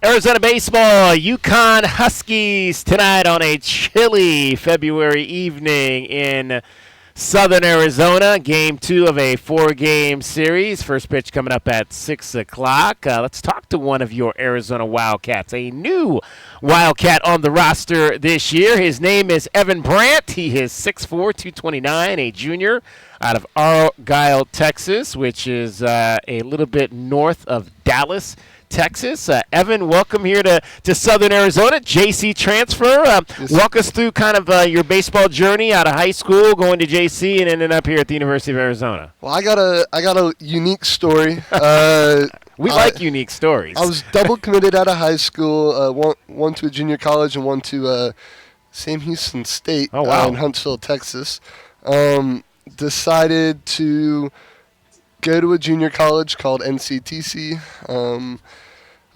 Arizona baseball, UConn Huskies tonight on a chilly February evening in Southern Arizona. Game 2 of a 4-game series. First pitch coming up at 6 o'clock. Let's talk to one of your Arizona Wildcats, a new Wildcat on the roster this year. His name is Evan Brandt. He is 6'4", 229, a junior out of Argyle, Texas, which is a little bit north of Dallas, Texas. Evan, welcome here to Southern Arizona. JC transfer. Yes. Walk us through kind of your baseball journey out of high school, going to JC, and ending up here at the University of Arizona. Well, I got a unique story. We like unique stories. I was double committed out of high school. One to a junior college and one to Sam Houston State in Huntsville, Texas. Decided to go to a junior college called NCTC.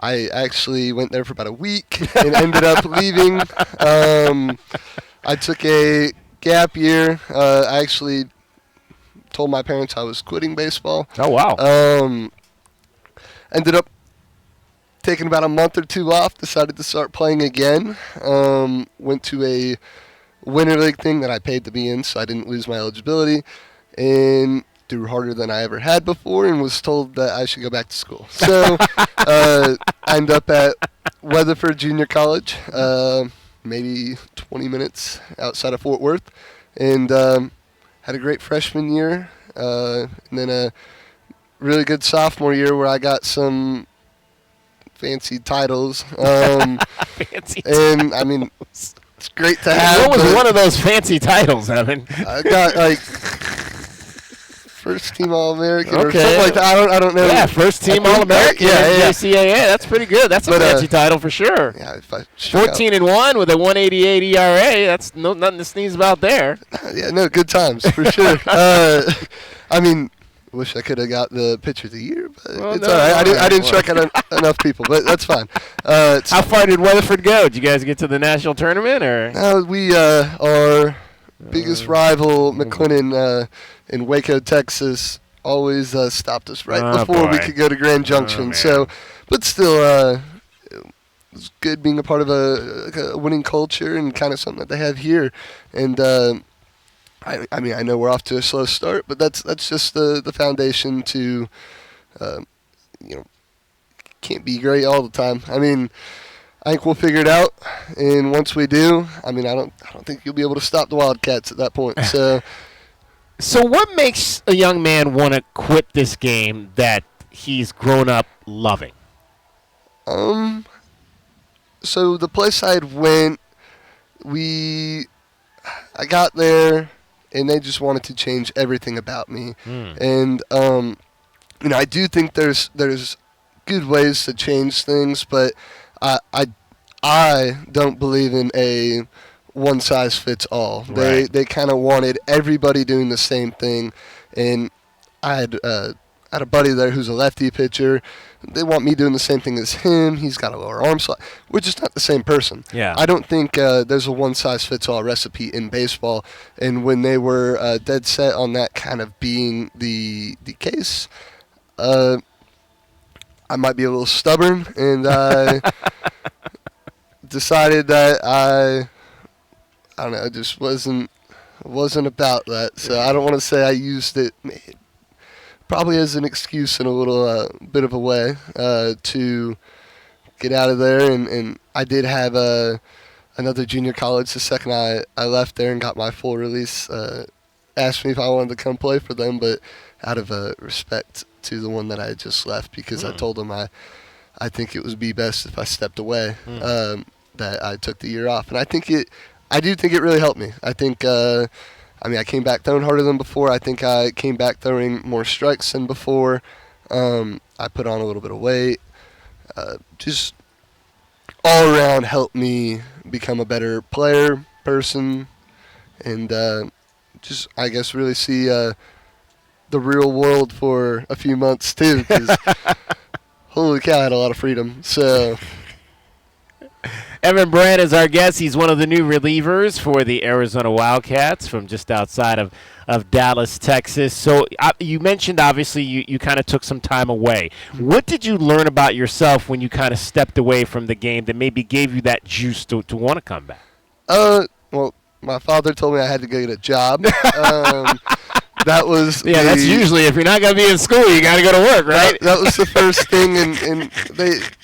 I actually went there for about a week and ended up leaving. I took a gap year. I actually told my parents I was quitting baseball. Oh, wow. Ended up taking about a month or two off, decided to start playing again. Went to a winter league thing that I paid to be in, so I didn't lose my eligibility. And threw harder than I ever had before and was told that I should go back to school. So I ended up at Weatherford Junior College, maybe 20 minutes outside of Fort Worth, and had a great freshman year, and then a really good sophomore year where I got some fancy titles. Fancy and, I mean, it's great to have. What was one of those fancy titles, Evan? I got, first team All-American or something like that. I don't know. Yeah, first team All-American. Yeah. KCUB-AM. That's pretty good. That's a fancy title for sure. Yeah, 14-1 with a 188 ERA. That's nothing to sneeze about there. Yeah, no, good times for sure. I mean, wish I could have got the pitcher of the year, but it's all right. I didn't strike out enough people, but that's fine. How far did Weatherford go? Did you guys get to the national tournament, or? No, we our biggest rival, McLennan, in Waco, Texas, always stopped us right before we could go to Grand Junction. But still, it was good being a part of a winning culture and kind of something that they have here. And I mean, I know we're off to a slow start, but that's just the foundation to, can't be great all the time. I mean, I think we'll figure it out, and once we do, I mean, I don't think you'll be able to stop the Wildcats at that point. So what makes a young man want to quit this game that he's grown up loving? So the place I had went, I got there, and they just wanted to change everything about me. And, I do think there's good ways to change things, but I don't believe in a one-size-fits-all. Right. They kind of wanted everybody doing the same thing, and I had a buddy there who's a lefty pitcher. They want me doing the same thing as him. He's got a lower arm slot. We're just not the same person. Yeah. I don't think there's a one-size-fits-all recipe in baseball, and when they were dead set on that kind of being the case, I might be a little stubborn, and I decided that I don't know, it just wasn't about that. So I don't want to say I used it probably as an excuse in a little bit of a way to get out of there. And I did have another junior college the second I left there and got my full release. Asked me if I wanted to come play for them, but out of respect to the one that I had just left, because I told them I think it would be best if I stepped away, that I took the year off. And I do think it really helped me. I think, I came back throwing harder than before. I think I came back throwing more strikes than before. I put on a little bit of weight. Just all around helped me become a better player, person, and just, I guess, really see the real world for a few months, too, because holy cow, I had a lot of freedom. So Evan Brandt is our guest. He's one of the new relievers for the Arizona Wildcats from just outside of Dallas, Texas. So you mentioned, obviously, you kind of took some time away. What did you learn about yourself when you kind of stepped away from the game that maybe gave you that juice to want to come back? Well, my father told me I had to go get a job. That was that's usually if you're not going to be in school, you got to go to work, right? That was the first thing, and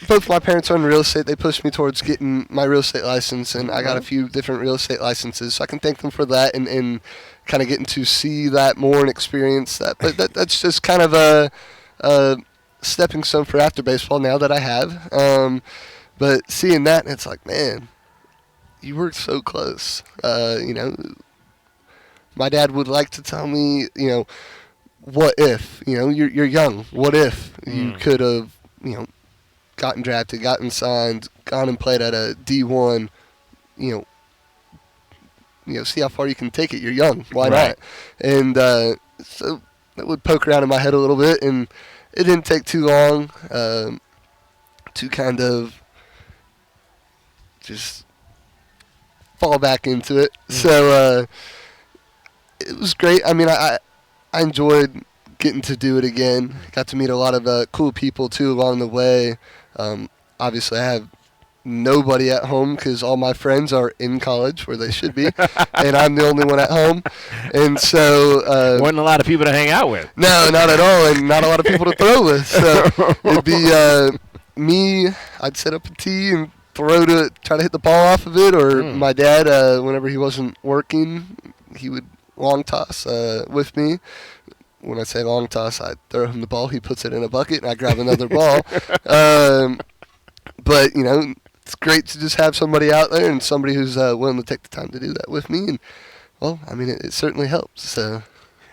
both my parents own real estate. They pushed me towards getting my real estate license, and I got a few different real estate licenses, so I can thank them for that and kind of getting to see that more and experience that. But that's just kind of a stepping stone for after baseball now that I have. But seeing that, it's like, man, you were so close, My dad would like to tell me, what if, you're young. What if you could have, gotten drafted, gotten signed, gone and played at a D1, see how far you can take it. You're young. Why not? And so that would poke around in my head a little bit, and it didn't take too long to kind of just fall back into it. So it was great. I mean, I enjoyed getting to do it again. Got to meet a lot of cool people, too, along the way. Obviously, I have nobody at home because all my friends are in college where they should be, and I'm the only one at home. And so wasn't a lot of people to hang out with. No, not at all, and not a lot of people to throw with. So it'd be me. I'd set up a tee and try to hit the ball off of it, or my dad, whenever he wasn't working, he would long toss with me. When I say long toss, I throw him the ball, he puts it in a bucket, and I grab another ball. But, it's great to just have somebody out there and somebody who's willing to take the time to do that with me. And, well, I mean, it certainly helps. So.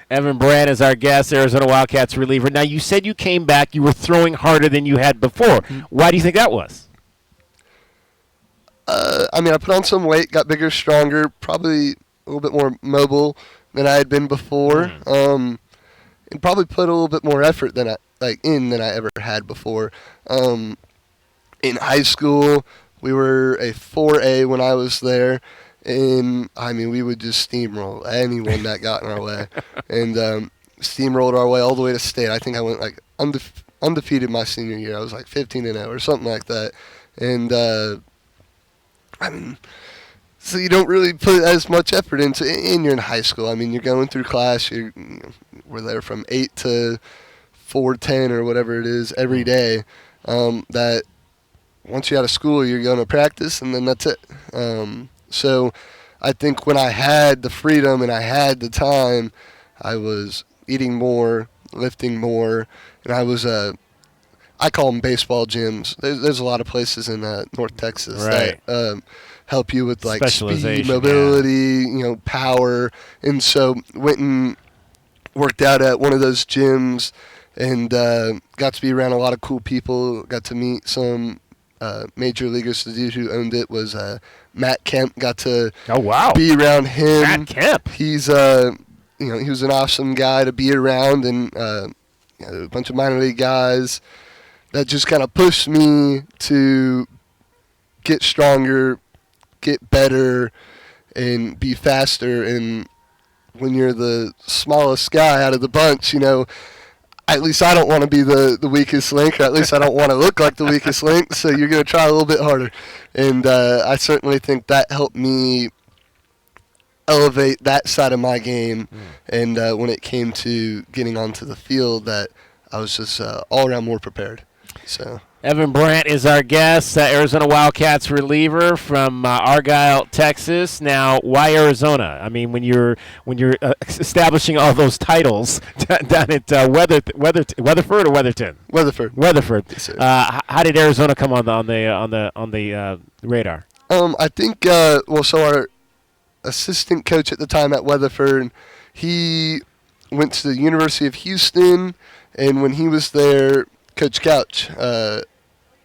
Evan Brandt is our guest, Arizona Wildcats reliever. Now, you said you came back, you were throwing harder than you had before. Why do you think that was? I put on some weight, got bigger, stronger, probably a little bit more mobile than I had been before, and probably put a little bit more effort than I ever had before. In high school, we were a 4A when I was there, and we would just steamroll anyone that got in our way, and steamrolled our way all the way to state. I think I went undefeated my senior year. I was 15-0 or something like that, and so you don't really put as much effort into it, and you're in high school. You're going through class. We're there from 8 to 4:10 or whatever it is every day. That once you're out of school, you're going to practice, and then that's it. So I think when I had the freedom and I had the time, I was eating more, lifting more, and I was I call them baseball gyms. There's a lot of places in North Texas that help you with speed, mobility, power. And so went and worked out at one of those gyms and got to be around a lot of cool people. Got to meet some major leaguers. The dude who owned it was Matt Kemp. Got to be around him. Matt Kemp. He's he was an awesome guy to be around, and a bunch of minor league guys that just kind of pushed me to get stronger, get better, and be faster. And when you're the smallest guy out of the bunch, at least I don't want to be the weakest link, or at least I don't want to look like the weakest link, so you're going to try a little bit harder. And I certainly think that helped me elevate that side of my game. And when it came to getting onto the field, that I was just all around more prepared. So Evan Brandt is our guest, Arizona Wildcats reliever from Argyle, Texas. Now, why Arizona? When you're establishing all those titles down at Weatherford or Weatherton? Weatherford. Yes, how did Arizona come on the radar? I think so our assistant coach at the time at Weatherford, he went to the University of Houston, and when he was there, Coach Couch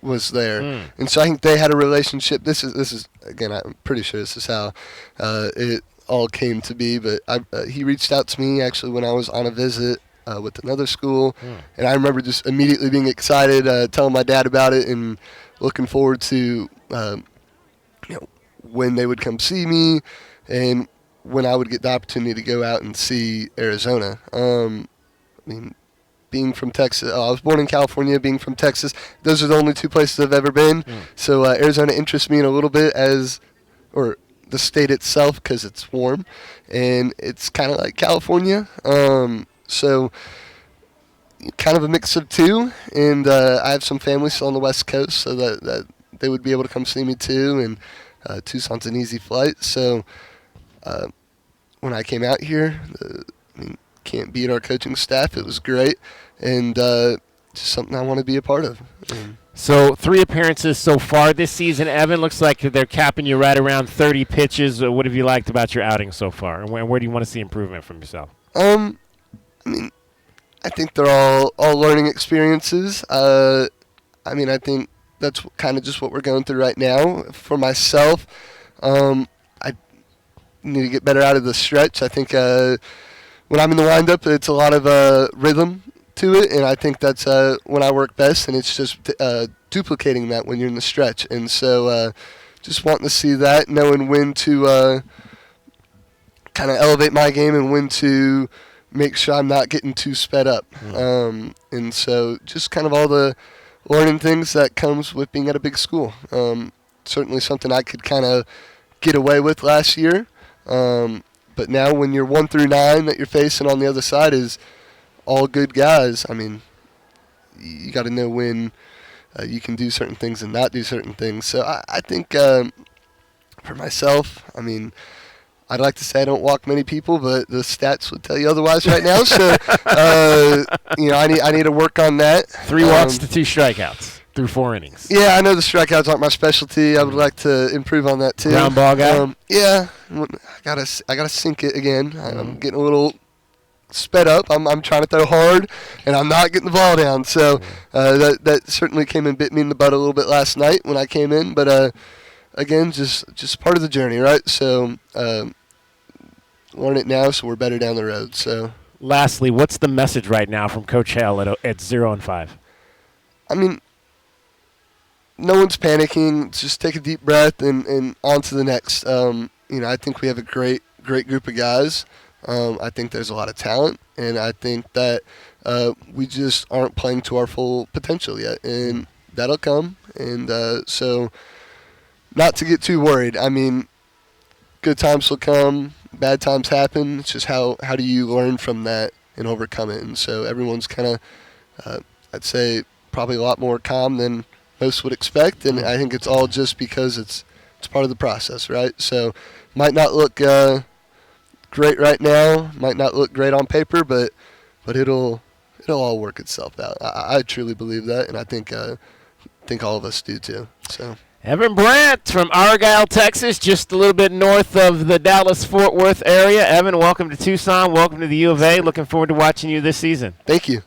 was there, and so I think they had a relationship. This is again, I'm pretty sure this is how it all came to be. But he reached out to me actually when I was on a visit with another school, and I remember just immediately being excited, telling my dad about it, and looking forward to when they would come see me, and when I would get the opportunity to go out and see Arizona. Being from Texas, I was born in California, being from Texas, those are the only two places I've ever been. So Arizona interests me in a little bit or the state itself, because it's warm, and it's kind of like California. So kind of a mix of two, and I have some family still on the West Coast, so that they would be able to come see me too, and Tucson's an easy flight. So when I came out here, can't beat our coaching staff. It was great, and just something I want to be a part of. So 3 appearances so far this season, Evan. Looks like they're capping you right around 30 pitches. What have you liked about your outing so far, and where do you want to see improvement from yourself? I think they're all learning experiences. I think that's kind of just what we're going through right now. For myself, I need to get better out of the stretch. I think when I'm in the windup, it's a lot of rhythm to it, and I think that's when I work best, and it's just duplicating that when you're in the stretch. And so just wanting to see that, knowing when to kind of elevate my game and when to make sure I'm not getting too sped up. And so just kind of all the learning things that comes with being at a big school. Certainly something I could kind of get away with last year. But now when you're 1 through 9 that you're facing on the other side is all good guys, you got to know when you can do certain things and not do certain things. So I think for myself, I'd like to say I don't walk many people, but the stats would tell you otherwise right now. So, I need to work on that. 3 walks to 2 strikeouts through 4 innings. Yeah, I know the strikeouts aren't my specialty. I would like to improve on that too. Ground ball guy. Yeah, I gotta sink it again. I'm getting a little sped up. I'm trying to throw hard, and I'm not getting the ball down. So that certainly came and bit me in the butt a little bit last night when I came in. But again, just part of the journey, right? So learn it now, so we're better down the road. So lastly, what's the message right now from Coach Hale at 0-5? No one's panicking. Just take a deep breath and on to the next. I think we have a great group of guys. I think there's a lot of talent, and I think that we just aren't playing to our full potential yet, and that'll come. And so not to get too worried. Good times will come, bad times happen. It's just how do you learn from that and overcome it. And so everyone's kind of, I'd say, probably a lot more calm than most would expect, and I think it's all just because it's part of the process, right? So might not look great right now, might not look great on paper, but it'll all work itself out. I truly believe that, and I think all of us do too. So Evan Brandt from Argyle, Texas, just a little bit north of the Dallas-Fort Worth area. Evan, welcome to Tucson. Welcome to the U of A. Looking forward to watching you this season. Thank you.